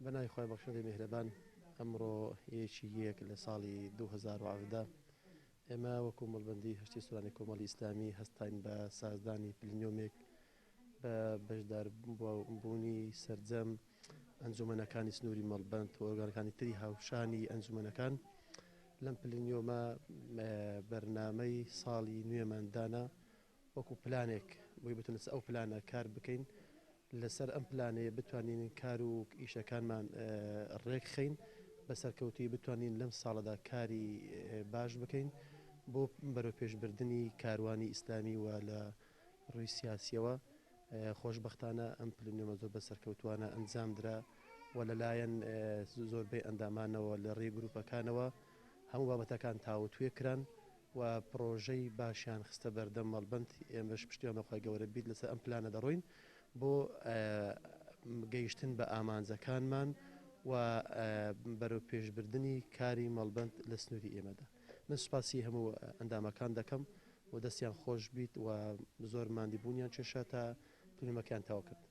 بەناوی خۆی بەخشەدەی میهرەبان ئەمڕۆ یەکی یەک لە ساڵی 2017 ئێمە وەکو مەڵبەندی هەشتی سوورانی کۆمەڵی ئیسلامی هەستین بە سازدانی پلنیۆمێک بە بەشداربوونی سەرجەم ئەنجومەنەکانی سنووری مەڵبەند و ئۆرگانەکانی تری هاوشانی ئەنجومەنەکان لەم پلنیۆمە بەرنامەی ساڵی نوێماندانا وەکو پلانێک بۆی بتونس ئەو پلانە کار بکەین لەسەر ئەم پلانەیە بتوانین کار و ئیشەکانمان ڕێک خەین بە سەرکەوتوی بتوانین لەم ساڵەدا کاری باش بکەین بۆ بەرەو پێشبردننی کاروانی ئیسلامی و لە ڕووی سیاسیەوە خۆشببختانە ئەم پلنیۆمە زۆر بە سەرکەوتوانە ئەنجام درا و لەلایەن زۆربەی ئەندامانەوە لە ڕێی گروپەکانەوە هەموو بابەتەکان تاوتوێ کران و پرۆژەی باشیان خستە بەردەم مەڵبەند ئێمەش پشتیوانەخوای گەورە بیت لەسەر ئەم پلانە دەڕۆین بۆ گەیشتن بە ئامانجەکانمان و بەرەو پێشبردننی کاری مەڵبەند لە سنووری ئێمەدا من سوپاسی هەموو ئەندامەکان دەکەم و دەستیان خۆش بیت و زۆر ماندی بوونیان چێشە تا پلنیۆمەکەیان تاوا کرد.